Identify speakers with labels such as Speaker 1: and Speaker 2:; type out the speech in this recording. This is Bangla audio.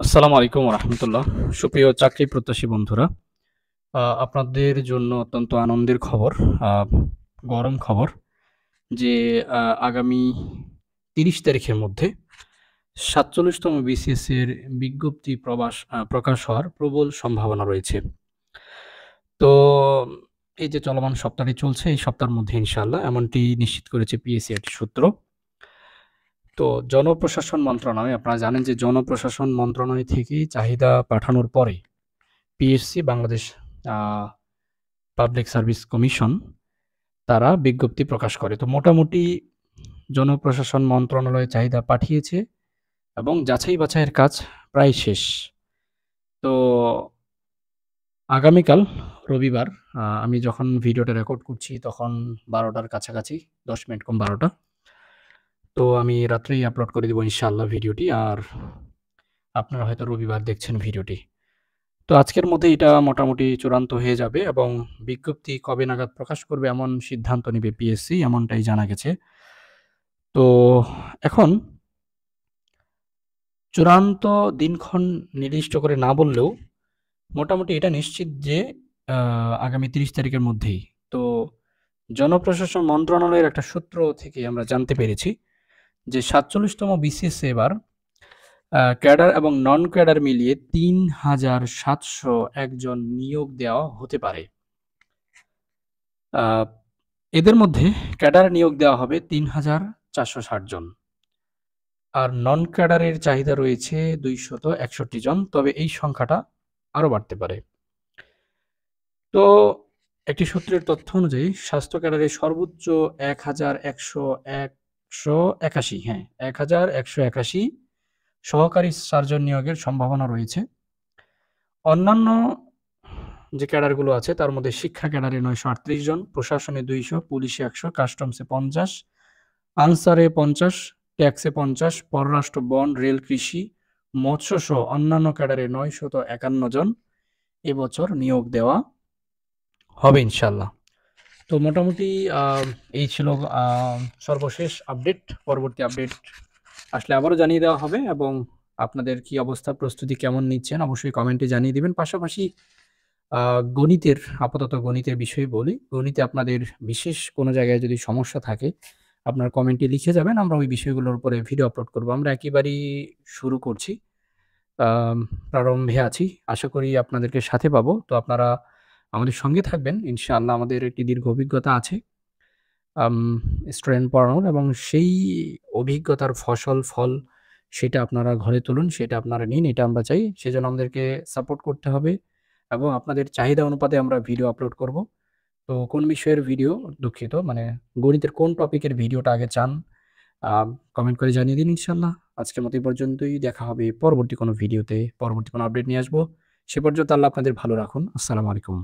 Speaker 1: আসসালামু আলাইকুম রাহমাতুল্লাহ। সুপ্রিয় চাকরি প্রত্যাশী বন্ধুরা, আপনাদের জন্য অত্যন্ত আনন্দের খবর, আ গরম খবর যে আগামী ৩০ তারিখের মধ্যে ৪৭তম বিসিএস এর বিজ্ঞপ্তি প্রকাশ হওয়ার প্রবল সম্ভাবনা রয়েছে। তো এই যে চলমান সপ্তাহটি চলছে, এই সপ্তাহের মধ্যে ইনশাআল্লাহ এমনটি নিশ্চিত করেছে পিএসসি একটি সূত্র। তো জনপ্রশাসন মন্ত্রণালয়, আপনারা জানেন যে জনপ্রশাসন মন্ত্রণালয় থেকেই চাহিদা পাঠানোর পরে পিএসসি বাংলাদেশ আ পাবলিক সার্ভিস কমিশন তারা বিজ্ঞপ্তি প্রকাশ করে। তো মোটামুটি জনপ্রশাসন মন্ত্রণালয় চাহিদা পাঠিয়েছে এবং যাচাই-বাছাইয়ের কাজ প্রায় শেষ। তো আগামীকাল রবিবার আমি যখন ভিডিওটা রেকর্ড করছি তখন ১২টার কাছাকাছি, ১০ মিনিট কম ১২টা। তো আমি রাত্রেই আপলোড করে দিব ইনশাআল্লাহ ভিডিওটি। আর আপনারা হয়তো রবিবার দেখছেন ভিডিওটি। তো আজকের মধ্যে এটা মোটামুটি চূড়ান্ত হয়ে যাবে এবং বিজ্ঞপ্তি কবে নাগাদ প্রকাশ করবে এমন সিদ্ধান্ত নিবে পিএসসি, এমনটাই জানা গেছে। তো এখন চূড়ান্ত দিনক্ষণ নির্দিষ্ট করে না বললেও মোটামুটি এটা নিশ্চিত যে আ আগামী ৩০ তারিখের মধ্যেই। তো জনপ্রশাসন মন্ত্রণালয়ের একটা সূত্র থেকে আমরা জানতে পেরেছি যে ৪৭তম বিসিএস এবার ক্যাডার এবং নন ক্যাডার মিলিয়ে ৩,৭০১ জন নিয়োগ দেওয়া হতে পারে। আ এদের মধ্যে ক্যাডার নিয়োগ দেওয়া হবে ৩,৪৬০ জন। আর নন ক্যাডারের চাহিদা রয়েছে ২৬১ জন। তবে এই সংখ্যাটা আরো বাড়তে পারে। তো একটি সূত্রের তথ্য অনুযায়ী স্বাস্থ্য ক্যাডারে সর্বোচ্চ ১,১৮১ হ্যাঁ, ১,১৮১ সহকারী সার্জন নিয়োগের সম্ভাবনা রয়েছে। অন্যান্য যে ক্যাডারগুলো আছে তার মধ্যে শিক্ষা ক্যাডারে ৯৩৮ জন, প্রশাসনে ২০০, পুলিশে ১০০, কাস্টমসে ৫০, আনসারে ৫০, ট্যাক্সে ৫০, পররাষ্ট্র, বন, রেল, কৃষি, মৎস্যসহ অন্যান্য ক্যাডারে ৯৫১ জন এবছর নিয়োগ দেওয়া হবে ইনশাআল্লাহ। তো মোটামুটি আ এই ছিল আ সর্বশেষ আপডেট। পরবর্তী আপডেট আসলে আবারও জানিয়ে দেওয়া হবে এবং আপনাদের কি অবস্থা, প্রস্তুতি কেমন নিচ্ছেন অবশ্যই কমেন্টে জানিয়ে দিবেন। পাশাপাশি আ আপাতত গণিতের বিষয়ে বলি। গণিতে আপনাদের বিশেষ কোনো জায়গায় যদি সমস্যা থাকে, আপনার কমেন্টে লিখে যাবেন। আমরা ওই বিষয়গুলোর উপরে ভিডিও আপলোড করব। আমরা একেবারেই শুরু করছি। আম প্রারম্ভে আছি। আশা করি আপনাদেরকে সাথে পাবো। তো আপনারা আমাদের সঙ্গে থাকবেন। ইনশাআল্লাহ আমাদের একটি দীর্ঘ অভিজ্ঞতা আছে আম স্টুডেন্ট পড়ানোর এবং সেই অভিজ্ঞতার ফল সেটা আপনারা ঘরে তুলুন, সেটা আপনারা নিন। এটা আমরা চাই। সেজন্য আমাদেরকে সাপোর্ট করতে হবে এবং আপনাদের চাহিদা অনুপাতে আমরা ভিডিও আপলোড করব। তো কোন বিষয়ের ভিডিও দুঃখিত মানে গণিতের কোন টপিকের ভিডিওটা আগে চান কমেন্ট করে জানিয়ে দিন ইনশাআল্লাহ। আজকের মতো এই পর্যন্তই। দেখা হবে পরবর্তী কোনো ভিডিওতে, পরবর্তী কোনো আপডেট নিয়ে আসবো। সে পর্যন্ত আল্লাহ আপনাদের ভালো রাখুন। আসসালামু আলাইকুম।